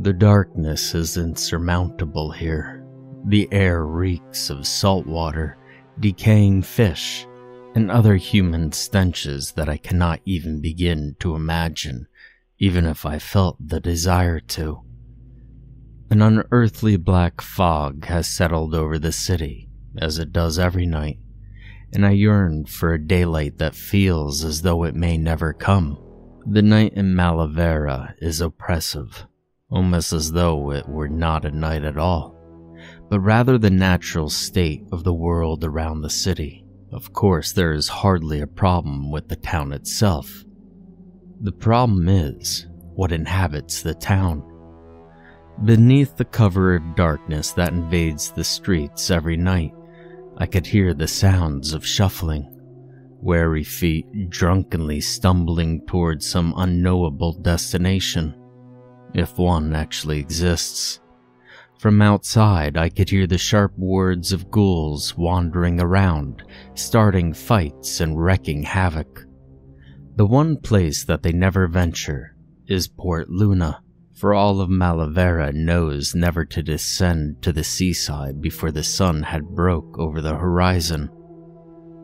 The darkness is insurmountable here. The air reeks of salt water, decaying fish, and other human stenches that I cannot even begin to imagine, even if I felt the desire to. An unearthly black fog has settled over the city, as it does every night, and I yearn for a daylight that feels as though it may never come. The night in Malavera is oppressive, almost as though it were not a night at all, but rather the natural state of the world around the city. Of course, there is hardly a problem with the town itself. The problem is what inhabits the town. Beneath the cover of darkness that invades the streets every night, I could hear the sounds of shuffling, wary feet drunkenly stumbling towards some unknowable destination, if one actually exists. From outside, I could hear the sharp words of ghouls wandering around, starting fights and wreaking havoc. The one place that they never venture is Port Luna, for all of Malavera knows never to descend to the seaside before the sun had broke over the horizon.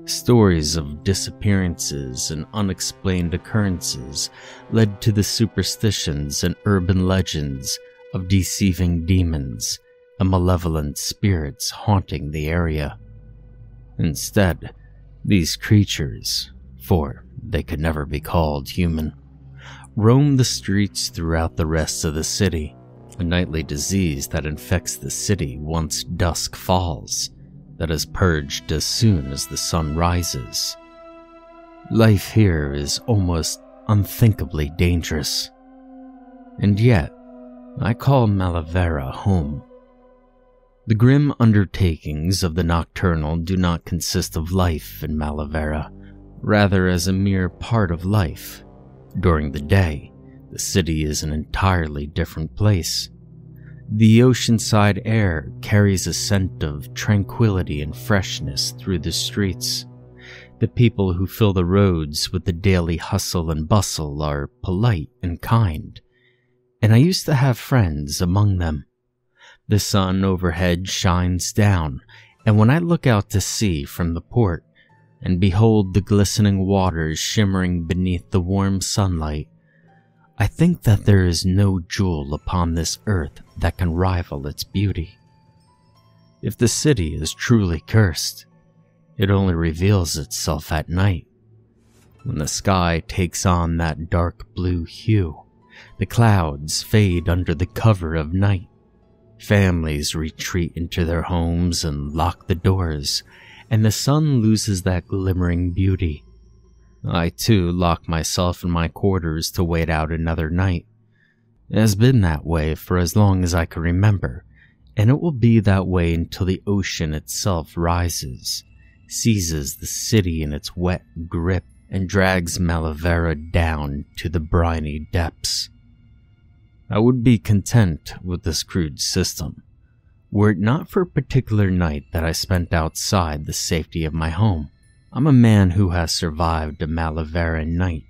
Stories of disappearances and unexplained occurrences led to the superstitions and urban legends of deceiving demons and malevolent spirits haunting the area. Instead, these creatures, for they could never be called human, roam the streets throughout the rest of the city, a nightly disease that infects the city once dusk falls, that is purged as soon as the sun rises. Life here is almost unthinkably dangerous, and yet I call Malavera home. The grim undertakings of the nocturnal do not consist of life in Malavera, rather as a mere part of life. During the day, the city is an entirely different place. The oceanside air carries a scent of tranquility and freshness through the streets. The people who fill the roads with the daily hustle and bustle are polite and kind, and I used to have friends among them. The sun overhead shines down, and when I look out to sea from the port and behold the glistening waters shimmering beneath the warm sunlight, I think that there is no jewel upon this earth that can rival its beauty. If the city is truly cursed, it only reveals itself at night, when the sky takes on that dark blue hue. The clouds fade under the cover of night. Families retreat into their homes and lock the doors, and the sun loses that glimmering beauty. I too lock myself in my quarters to wait out another night. It has been that way for as long as I can remember, and it will be that way until the ocean itself rises, seizes the city in its wet grip, and drags Malavera down to the briny depths. I would be content with this crude system, were it not for a particular night that I spent outside the safety of my home. I'm a man who has survived a Malavera night,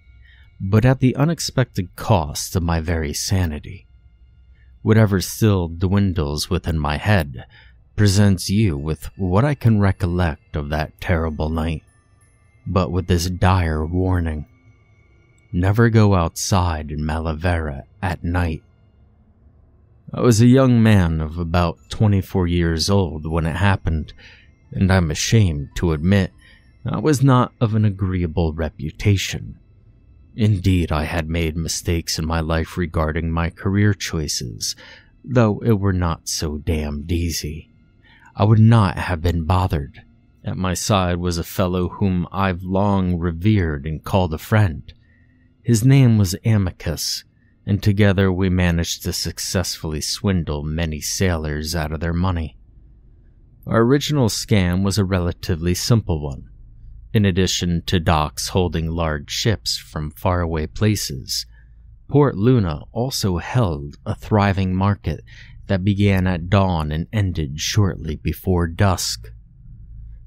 but at the unexpected cost of my very sanity. Whatever still dwindles within my head presents you with what I can recollect of that terrible night, but with this dire warning: never go outside in Malavera at night. I was a young man of about 24 years old when it happened, and I'm ashamed to admit I was not of an agreeable reputation. Indeed, I had made mistakes in my life regarding my career choices, though it were not so damned easy. I would not have been bothered. At my side was a fellow whom I've long revered and called a friend. His name was Amicus, and together we managed to successfully swindle many sailors out of their money. Our original scam was a relatively simple one. In addition to docks holding large ships from faraway places, Port Luna also held a thriving market that began at dawn and ended shortly before dusk.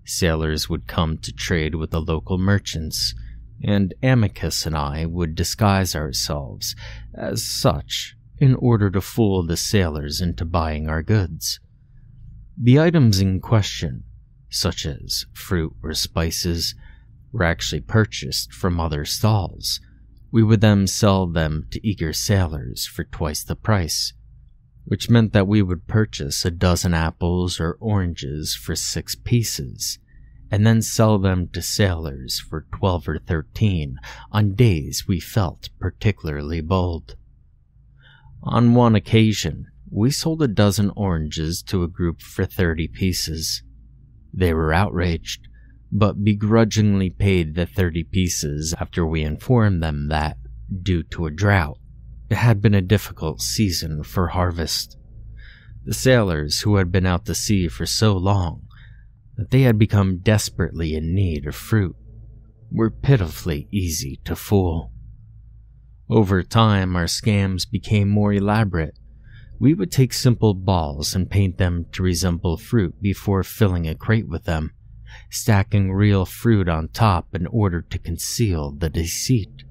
Sailors would come to trade with the local merchants, and Amicus and I would disguise ourselves as such in order to fool the sailors into buying our goods. The items in question, such as fruit or spices, were actually purchased from other stalls. We would then sell them to eager sailors for twice the price, which meant that we would purchase a dozen apples or oranges for 6 pieces, and then sell them to sailors for 12 or 13 on days we felt particularly bold. On one occasion, we sold a dozen oranges to a group for 30 pieces. They were outraged, but begrudgingly paid the 30 pieces after we informed them that, due to a drought, it had been a difficult season for harvest. The sailors, who had been out to sea for so long that they had become desperately in need of fruit, were pitifully easy to fool. Over time, our scams became more elaborate. We would take simple balls and paint them to resemble fruit before filling a crate with them, stacking real fruit on top in order to conceal the deceit.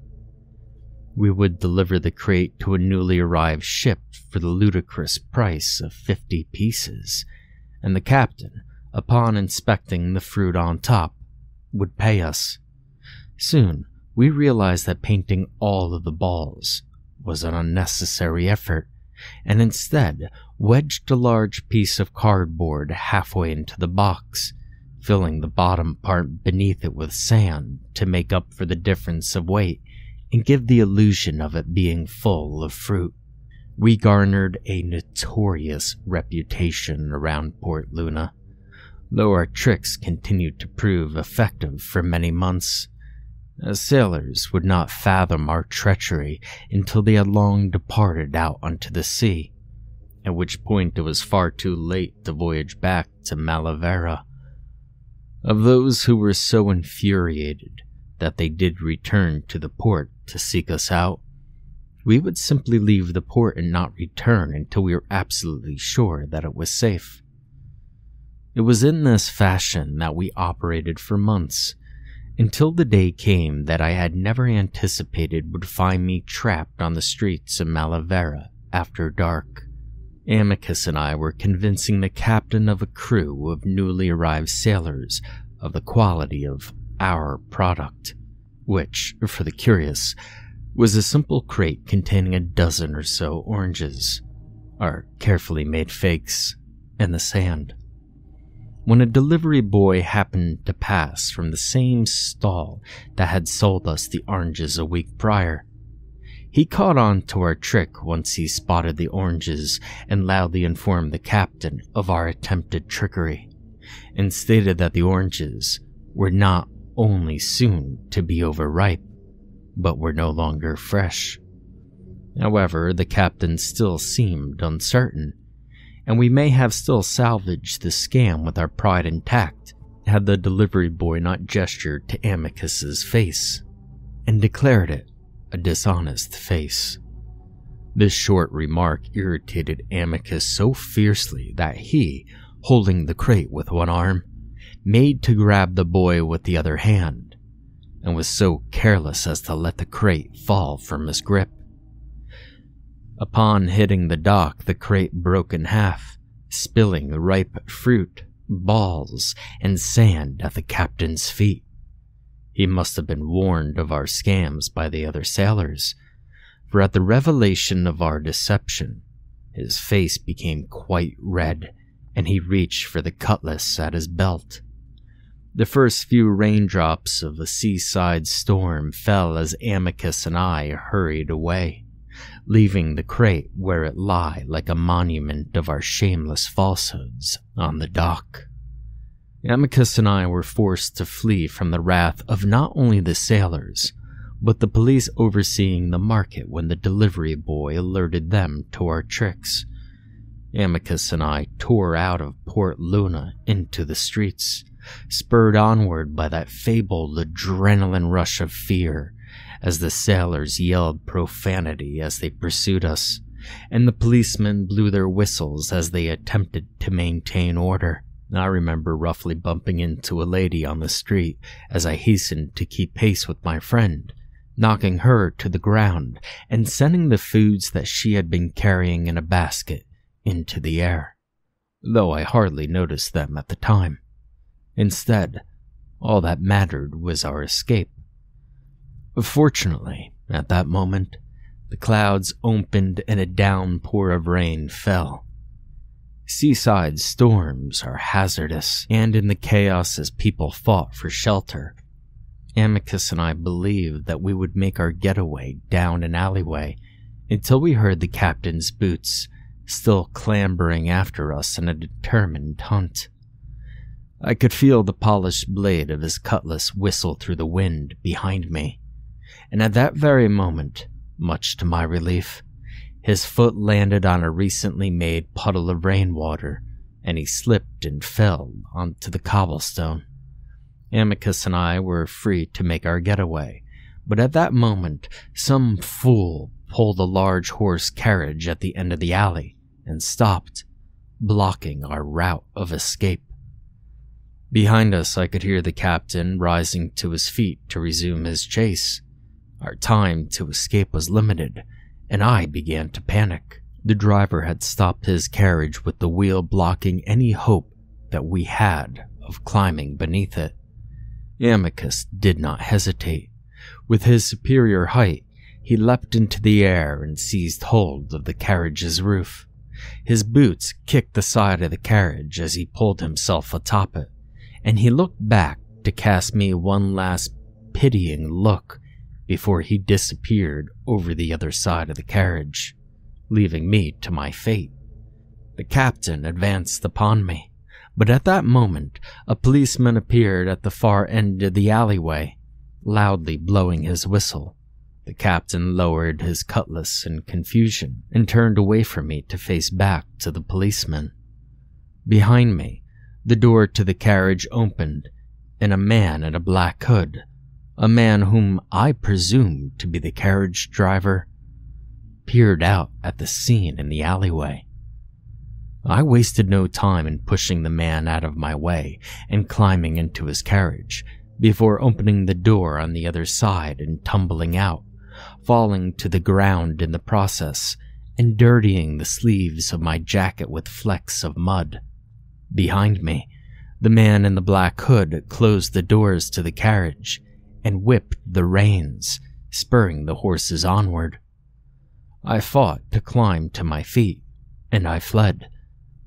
We would deliver the crate to a newly arrived ship for the ludicrous price of 50 pieces, and the captain, upon inspecting the fruit on top, would pay us. Soon, we realized that painting all of the balls was an unnecessary effort, and instead wedged a large piece of cardboard halfway into the box, filling the bottom part beneath it with sand to make up for the difference of weight and give the illusion of it being full of fruit. We garnered a notorious reputation around Port Luna, though our tricks continued to prove effective for many months, as sailors would not fathom our treachery until they had long departed out onto the sea, at which point it was far too late to voyage back to Malavera. Of those who were so infuriated that they did return to the port to seek us out, we would simply leave the port and not return until we were absolutely sure that it was safe. It was in this fashion that we operated for months, until the day came that I had never anticipated would find me trapped on the streets of Malavera after dark. Amicus and I were convincing the captain of a crew of newly arrived sailors of the quality of our product, which, for the curious, was a simple crate containing a dozen or so oranges, our carefully made fakes, and the sand. When a delivery boy happened to pass from the same stall that had sold us the oranges a week prior, he caught on to our trick once he spotted the oranges and loudly informed the captain of our attempted trickery, and stated that the oranges were not only soon to be overripe, but were no longer fresh. However, the captain still seemed uncertain, and we may have still salvaged the scam with our pride intact had the delivery boy not gestured to Amicus's face and declared it a dishonest face. This short remark irritated Amicus so fiercely that he, holding the crate with one arm, made to grab the boy with the other hand, and was so careless as to let the crate fall from his grip. Upon hitting the dock, the crate broke in half, spilling ripe fruit, balls, and sand at the captain's feet. He must have been warned of our scams by the other sailors, for at the revelation of our deception, his face became quite red, and he reached for the cutlass at his belt. The first few raindrops of a seaside storm fell as Amicus and I hurried away, leaving the crate where it lay like a monument of our shameless falsehoods on the dock. Amicus and I were forced to flee from the wrath of not only the sailors, but the police overseeing the market when the delivery boy alerted them to our tricks. Amicus and I tore out of Port Luna into the streets, spurred onward by that fabled adrenaline rush of fear, as the sailors yelled profanity as they pursued us, and the policemen blew their whistles as they attempted to maintain order. I remember roughly bumping into a lady on the street as I hastened to keep pace with my friend, knocking her to the ground and sending the foods that she had been carrying in a basket into the air, though I hardly noticed them at the time. Instead, all that mattered was our escape. Fortunately, at that moment, the clouds opened and a downpour of rain fell. Seaside storms are hazardous, and in the chaos as people fought for shelter, Amicus and I believed that we would make our getaway down an alleyway until we heard the captain's boots still clambering after us in a determined hunt. I could feel the polished blade of his cutlass whistle through the wind behind me, and at that very moment, much to my relief, his foot landed on a recently made puddle of rainwater, and he slipped and fell onto the cobblestone. Amicus and I were free to make our getaway, but at that moment, some fool pulled a large horse carriage at the end of the alley and stopped, blocking our route of escape. Behind us, I could hear the captain rising to his feet to resume his chase. Our time to escape was limited, and I began to panic. The driver had stopped his carriage with the wheel blocking any hope that we had of climbing beneath it. Amicus did not hesitate. With his superior height, he leapt into the air and seized hold of the carriage's roof. His boots kicked the side of the carriage as he pulled himself atop it, and he looked back to cast me one last pitying look before he disappeared over the other side of the carriage, leaving me to my fate. The captain advanced upon me, but at that moment, a policeman appeared at the far end of the alleyway, loudly blowing his whistle. The captain lowered his cutlass in confusion and turned away from me to face back to the policeman. Behind me, the door to the carriage opened, and a man in a black hood, a man whom I presumed to be the carriage driver, peered out at the scene in the alleyway. I wasted no time in pushing the man out of my way and climbing into his carriage, before opening the door on the other side and tumbling out, falling to the ground in the process and dirtying the sleeves of my jacket with flecks of mud. Behind me, the man in the black hood closed the doors to the carriage and whipped the reins, spurring the horses onward. I fought to climb to my feet, and I fled,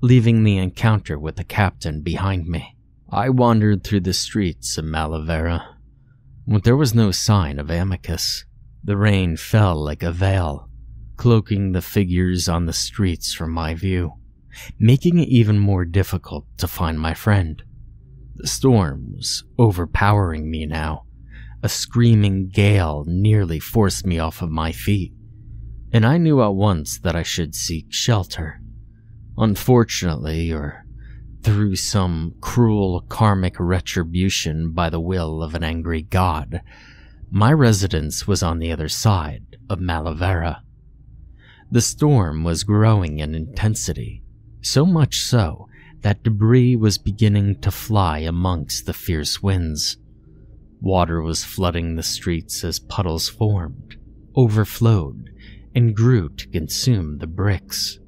leaving the encounter with the captain behind me. I wandered through the streets of Malavera, but there was no sign of Amicus. The rain fell like a veil, cloaking the figures on the streets from my view, making it even more difficult to find my friend. The storm was overpowering me now. A screaming gale nearly forced me off of my feet, and I knew at once that I should seek shelter. Unfortunately, or through some cruel karmic retribution by the will of an angry god, my residence was on the other side of Malavera. The storm was growing in intensity, so much so that debris was beginning to fly amongst the fierce winds. Water was flooding the streets as puddles formed, overflowed, and grew to consume the bricks.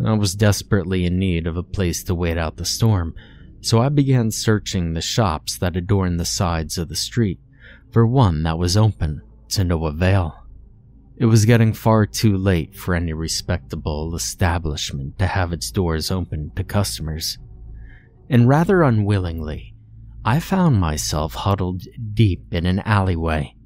I was desperately in need of a place to wait out the storm, so I began searching the shops that adorned the sides of the street for one that was open, to no avail. It was getting far too late for any respectable establishment to have its doors open to customers, and rather unwillingly, I found myself huddled deep in an alleyway.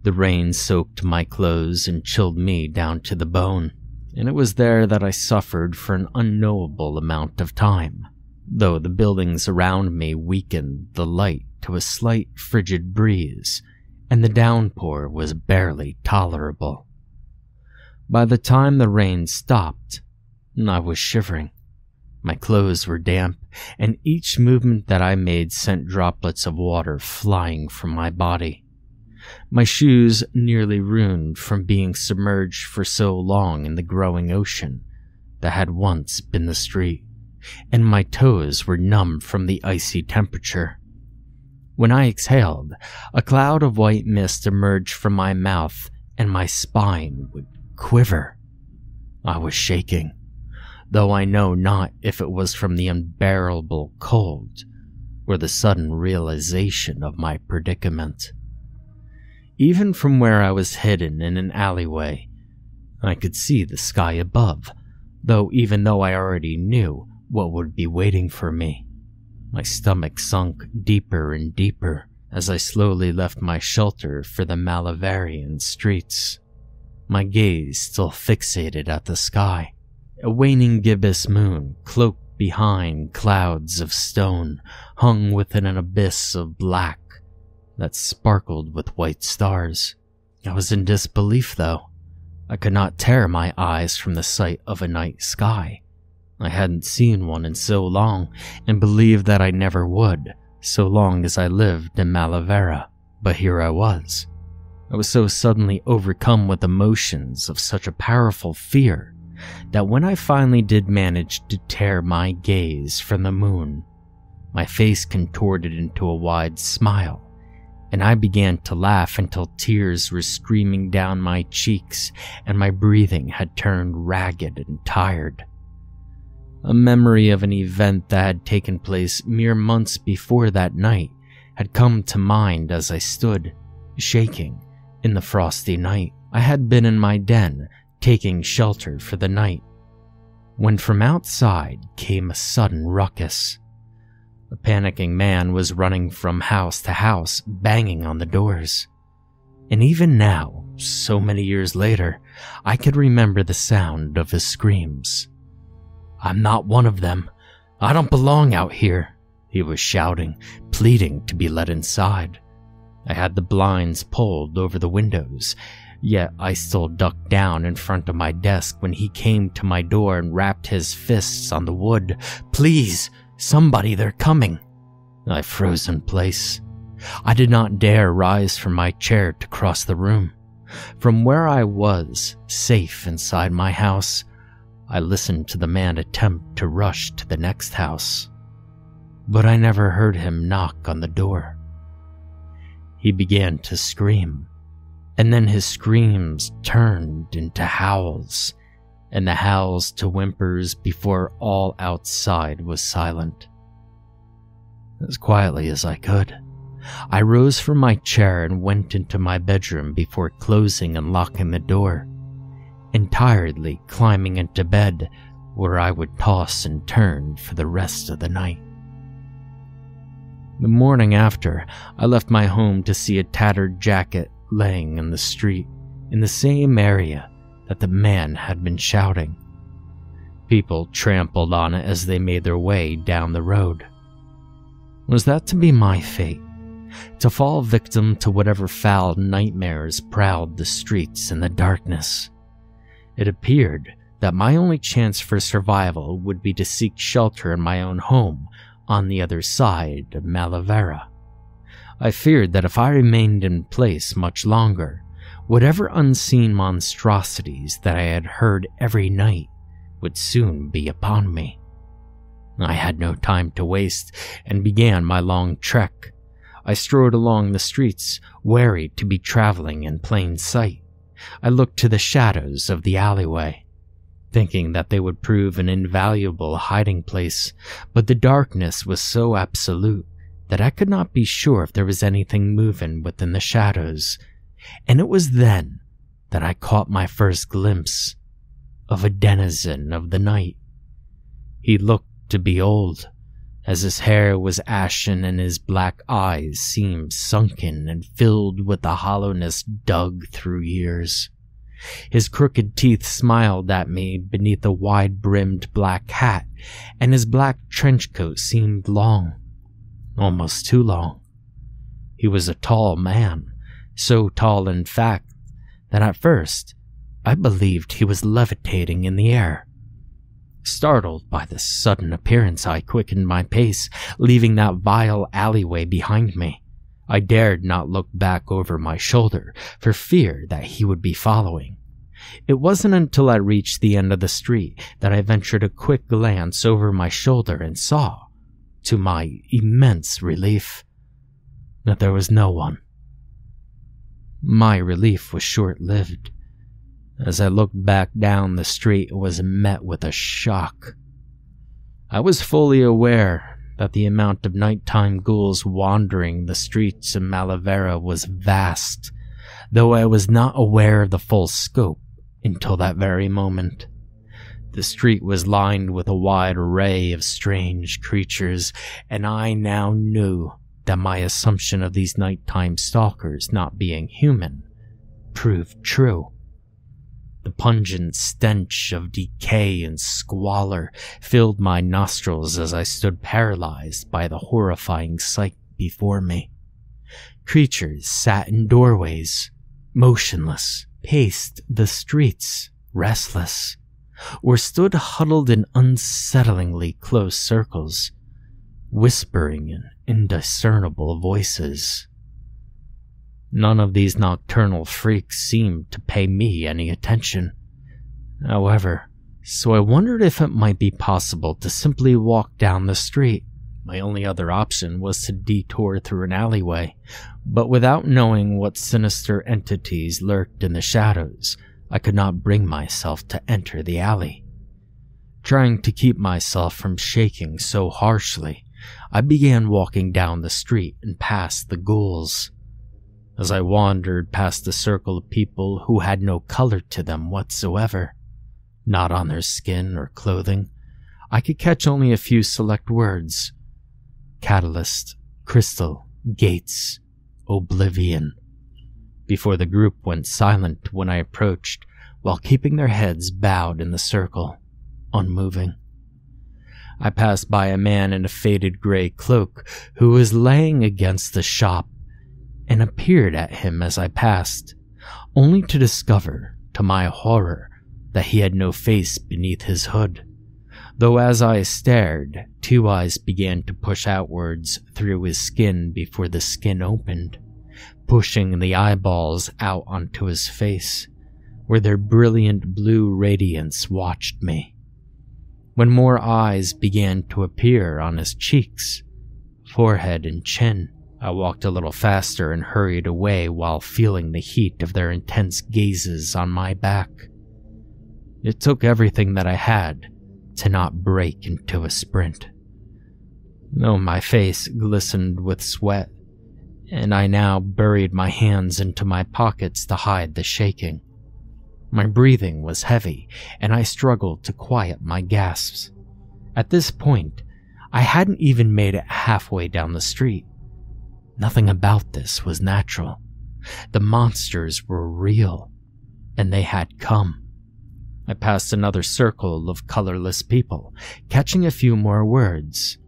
The rain soaked my clothes and chilled me down to the bone, and it was there that I suffered for an unknowable amount of time, though the buildings around me weakened the light to a slight frigid breeze, and the downpour was barely tolerable. By the time the rain stopped, I was shivering. My clothes were damp, and each movement that I made sent droplets of water flying from my body. My shoes nearly ruined from being submerged for so long in the growing ocean that had once been the street. and my toes were numb from the icy temperature. When I exhaled, a cloud of white mist emerged from my mouth and my spine would quiver. I was shaking, though I know not if it was from the unbearable cold or the sudden realization of my predicament. Even from where I was hidden in an alleyway, I could see the sky above, even though I already knew what would be waiting for me. My stomach sunk deeper and deeper as I slowly left my shelter for the Malavarian streets, my gaze still fixated at the sky. A waning gibbous moon, cloaked behind clouds of stone, hung within an abyss of black that sparkled with white stars. I was in disbelief, though. I could not tear my eyes from the sight of a night sky. I hadn't seen one in so long, and believed that I never would, so long as I lived in Malavera. But here I was. I was so suddenly overcome with emotions of such a powerful fear that when I finally did manage to tear my gaze from the moon, my face contorted into a wide smile, and I began to laugh until tears were streaming down my cheeks and my breathing had turned ragged and tired. A memory of an event that had taken place mere months before that night had come to mind as I stood, shaking, in the frosty night. I had been in my den, taking shelter for the night, when from outside came a sudden ruckus. A panicking man was running from house to house, banging on the doors. And even now, so many years later, I could remember the sound of his screams. "I'm not one of them. I don't belong out here," he was shouting, pleading to be let inside. I had the blinds pulled over the windows, yet I still ducked down in front of my desk when he came to my door and rapped his fists on the wood. "Please, somebody, they're coming." I froze in place. I did not dare rise from my chair to cross the room. From where I was, safe inside my house, I listened to the man attempt to rush to the next house, but I never heard him knock on the door. He began to scream, and then his screams turned into howls, and the howls to whimpers before all outside was silent. As quietly as I could, I rose from my chair and went into my bedroom before closing and locking the door, and tiredly climbing into bed, where I would toss and turn for the rest of the night. The morning after, I left my home to see a tattered jacket laying in the street, in the same area that the man had been shouting. People trampled on it as they made their way down the road. Was that to be my fate? To fall victim to whatever foul nightmares prowled the streets in the darkness? It appeared that my only chance for survival would be to seek shelter in my own home on the other side of Malavera. I feared that if I remained in place much longer, whatever unseen monstrosities that I had heard every night would soon be upon me. I had no time to waste and began my long trek. I strode along the streets, wary to be traveling in plain sight. I looked to the shadows of the alleyway, thinking that they would prove an invaluable hiding place, but the darkness was so absolute that I could not be sure if there was anything moving within the shadows, and it was then that I caught my first glimpse of a denizen of the night. He looked to be old, as his hair was ashen and his black eyes seemed sunken and filled with the hollowness dug through years. His crooked teeth smiled at me beneath a wide-brimmed black hat, and his black trench coat seemed long, almost too long. He was a tall man, so tall in fact that at first I believed he was levitating in the air. Startled by this sudden appearance, I quickened my pace, leaving that vile alleyway behind me. I dared not look back over my shoulder for fear that he would be following. It wasn't until I reached the end of the street that I ventured a quick glance over my shoulder and saw, to my immense relief, that there was no one. My relief was short-lived. As I looked back down the street, I was met with a shock. I was fully aware that the amount of nighttime ghouls wandering the streets of Malavera was vast, though I was not aware of the full scope until that very moment. The street was lined with a wide array of strange creatures, and I now knew that my assumption of these nighttime stalkers not being human proved true. The pungent stench of decay and squalor filled my nostrils as I stood paralyzed by the horrifying sight before me. Creatures sat in doorways, motionless, paced the streets, restless, or stood huddled in unsettlingly close circles, whispering in indiscernible voices. None of these nocturnal freaks seemed to pay me any attention, however, so I wondered if it might be possible to simply walk down the street. My only other option was to detour through an alleyway, but without knowing what sinister entities lurked in the shadows, I could not bring myself to enter the alley. Trying to keep myself from shaking so harshly, I began walking down the street and past the ghouls. As I wandered past the circle of people who had no color to them whatsoever, not on their skin or clothing, I could catch only a few select words: catalyst, crystal, gates, oblivion, before the group went silent when I approached, while keeping their heads bowed in the circle, unmoving. I passed by a man in a faded gray cloak who was laying against the shop, and appeared at him as I passed, only to discover, to my horror, that he had no face beneath his hood, though as I stared, two eyes began to push outwards through his skin before the skin opened, pushing the eyeballs out onto his face, where their brilliant blue radiance watched me. When more eyes began to appear on his cheeks, forehead, and chin, I walked a little faster and hurried away while feeling the heat of their intense gazes on my back. It took everything that I had to not break into a sprint. Though my face glistened with sweat, and I now buried my hands into my pockets to hide the shaking. My breathing was heavy, and I struggled to quiet my gasps. At this point, I hadn't even made it halfway down the street. Nothing about this was natural. The monsters were real, and they had come. I passed another circle of colorless people, catching a few more words.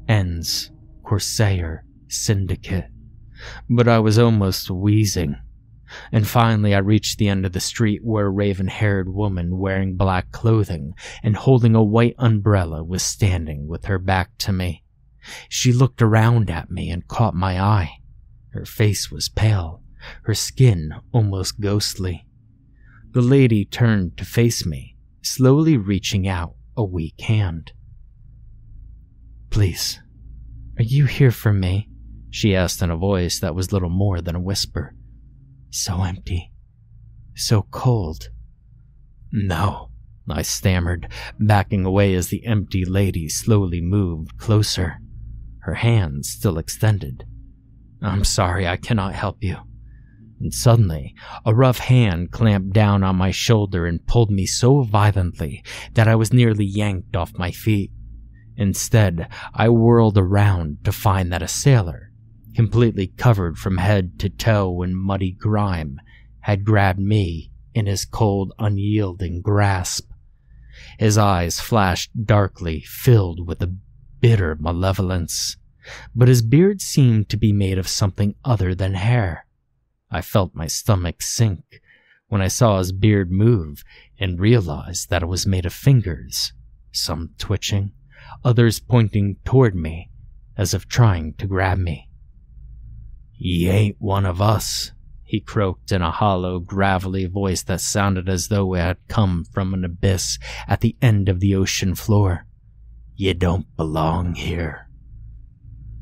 Ends, Corsair, Syndicate. But I was almost wheezing. And finally I reached the end of the street where a raven-haired woman wearing black clothing and holding a white umbrella was standing with her back to me. She looked around at me and caught my eye. Her face was pale, her skin almost ghostly. The lady turned to face me, slowly reaching out a weak hand. "Please, are you here for me?" she asked in a voice that was little more than a whisper. "So empty, so cold." "No," I stammered, backing away as the empty lady slowly moved closer, her hands still extended. "I'm sorry, I cannot help you." And suddenly, a rough hand clamped down on my shoulder and pulled me so violently that I was nearly yanked off my feet. Instead, I whirled around to find that a sailor, completely covered from head to toe in muddy grime, had grabbed me in his cold, unyielding grasp. His eyes flashed darkly, filled with a bitter malevolence, but his beard seemed to be made of something other than hair. I felt my stomach sink when I saw his beard move and realized that it was made of fingers, some twitching, others pointing toward me as if trying to grab me. "He ain't one of us," he croaked in a hollow, gravelly voice that sounded as though it had come from an abyss at the end of the ocean floor. "You don't belong here."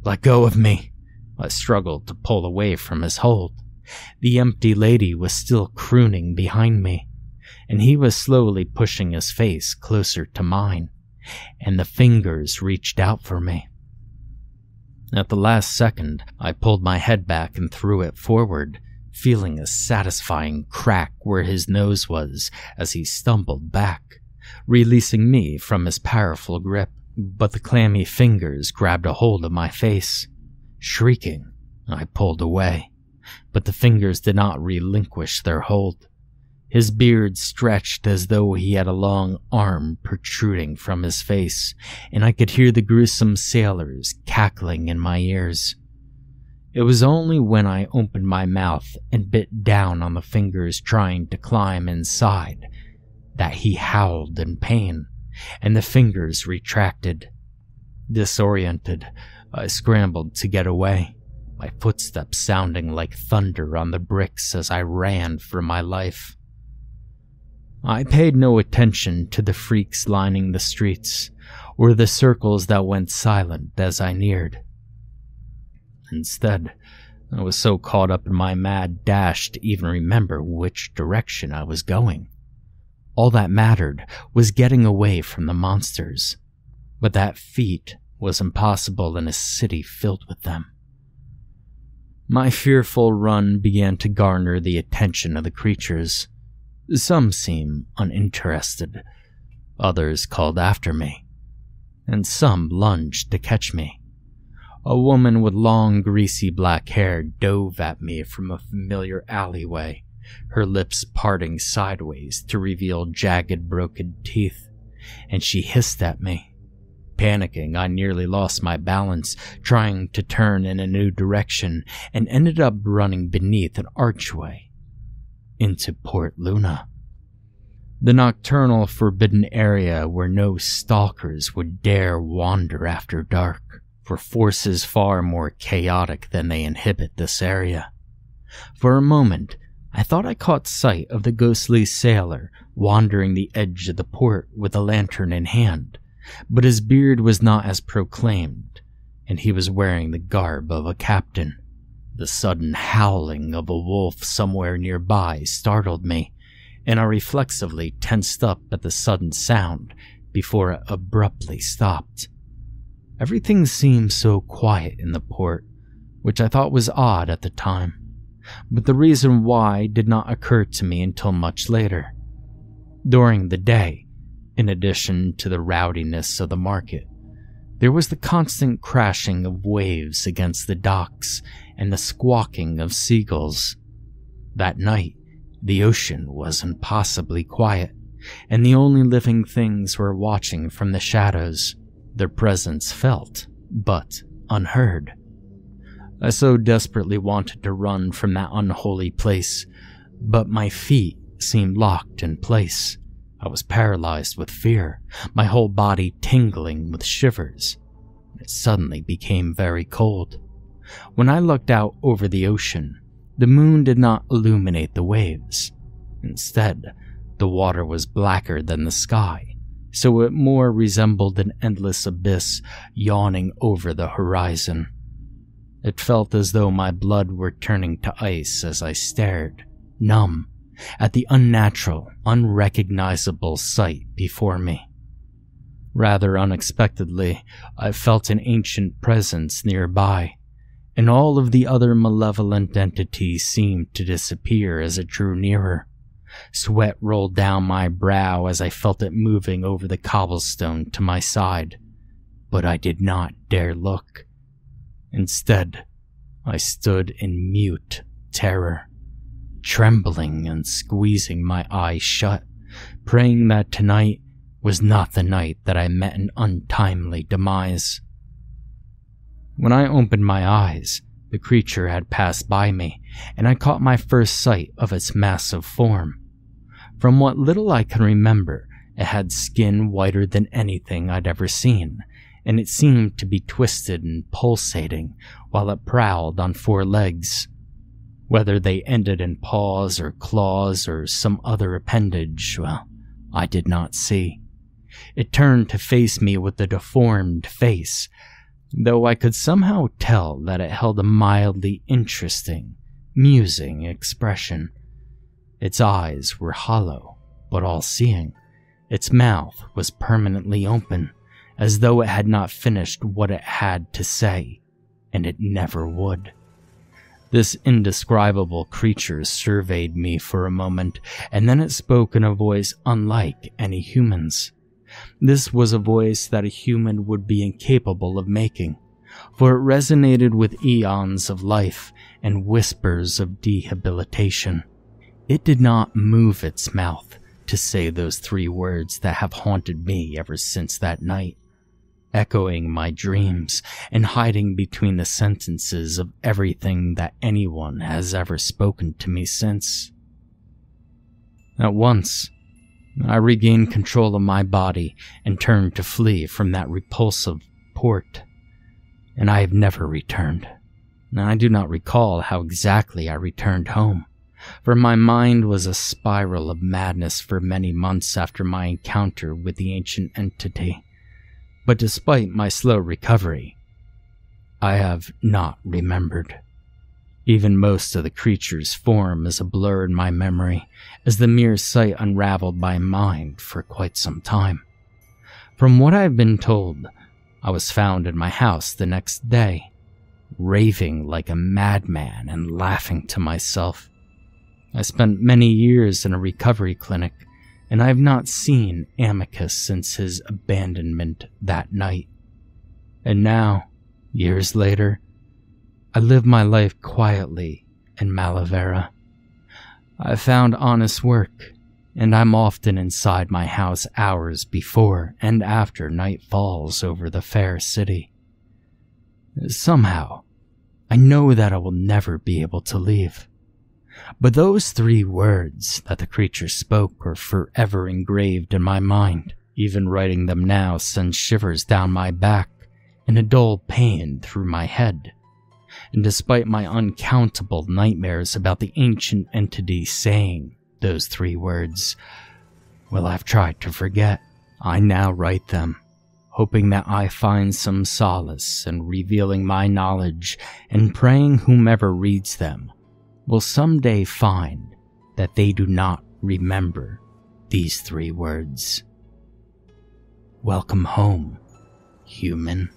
"Let go of me." I struggled to pull away from his hold. The empty lady was still crooning behind me, and he was slowly pushing his face closer to mine, and the fingers reached out for me. At the last second, I pulled my head back and threw it forward, feeling a satisfying crack where his nose was as he stumbled back, releasing me from his powerful grip. But the clammy fingers grabbed a hold of my face. Shrieking, I pulled away, but the fingers did not relinquish their hold. His beard stretched as though he had a long arm protruding from his face, and I could hear the gruesome sailors cackling in my ears. It was only when I opened my mouth and bit down on the fingers trying to climb inside that he howled in pain, and the fingers retracted. Disoriented, I scrambled to get away, my footsteps sounding like thunder on the bricks as I ran for my life. I paid no attention to the freaks lining the streets, or the circles that went silent as I neared. Instead, I was so caught up in my mad dash to even remember which direction I was going. All that mattered was getting away from the monsters, but that feat was impossible in a city filled with them. My fearful run began to garner the attention of the creatures. Some seemed uninterested, others called after me, and some lunged to catch me. A woman with long, greasy black hair dove at me from a familiar alleyway, her lips parting sideways to reveal jagged, broken teeth, and she hissed at me. Panicking, I nearly lost my balance, trying to turn in a new direction, and ended up running beneath an archway into Port Luna, the nocturnal forbidden area where no stalkers would dare wander after dark, for forces far more chaotic than they inhabit this area. For a moment, I thought I caught sight of the ghostly sailor wandering the edge of the port with a lantern in hand, but his beard was not as proclaimed, and he was wearing the garb of a captain. The sudden howling of a wolf somewhere nearby startled me, and I reflexively tensed up at the sudden sound before it abruptly stopped. Everything seemed so quiet in the port, which I thought was odd at the time, but the reason why did not occur to me until much later. During the day, in addition to the rowdiness of the market, there was the constant crashing of waves against the docks and the squawking of seagulls. That night, the ocean was impossibly quiet, and the only living things were watching from the shadows, their presence felt, but unheard. I so desperately wanted to run from that unholy place, but my feet seemed locked in place. I was paralyzed with fear, my whole body tingling with shivers. It suddenly became very cold. When I looked out over the ocean, the moon did not illuminate the waves. Instead, the water was blacker than the sky, so it more resembled an endless abyss yawning over the horizon. It felt as though my blood were turning to ice as I stared, numb, at the unnatural, unrecognizable sight before me. Rather unexpectedly, I felt an ancient presence nearby, and all of the other malevolent entities seemed to disappear as it drew nearer. Sweat rolled down my brow as I felt it moving over the cobblestone to my side, but I did not dare look. Instead, I stood in mute terror, trembling and squeezing my eyes shut, praying that tonight was not the night that I met an untimely demise. When I opened my eyes, the creature had passed by me, and I caught my first sight of its massive form. From what little I can remember, it had skin whiter than anything I'd ever seen, and it seemed to be twisted and pulsating while it prowled on 4 legs. Whether they ended in paws or claws or some other appendage, well, I did not see. It turned to face me with a deformed face, though I could somehow tell that it held a mildly interesting, musing expression. Its eyes were hollow, but all-seeing. Its mouth was permanently open, as though it had not finished what it had to say, and it never would. This indescribable creature surveyed me for a moment, and then it spoke in a voice unlike any human's. This was a voice that a human would be incapable of making, for it resonated with eons of life and whispers of dehabilitation. It did not move its mouth to say those 3 words that have haunted me ever since that night, echoing my dreams and hiding between the sentences of everything that anyone has ever spoken to me since. At once, I regained control of my body and turned to flee from that repulsive port, and I have never returned. I do not recall how exactly I returned home, for my mind was a spiral of madness for many months after my encounter with the ancient entity. But despite my slow recovery, I have not remembered. Even most of the creature's form is a blur in my memory, as the mere sight unraveled my mind for quite some time. From what I have been told, I was found in my house the next day, raving like a madman and laughing to myself. I spent many years in a recovery clinic, and I have not seen Amicus since his abandonment that night. And now, years later, I live my life quietly in Malavera. I've found honest work, and I'm often inside my house hours before and after night falls over the fair city. Somehow, I know that I will never be able to leave. But those 3 words that the creature spoke are forever engraved in my mind. Even writing them now sends shivers down my back and a dull pain through my head. And despite my uncountable nightmares about the ancient entity saying those 3 words, well, I've tried to forget. I now write them, hoping that I find some solace in revealing my knowledge and praying whomever reads them will someday find that they do not remember these 3 words. Welcome home, human.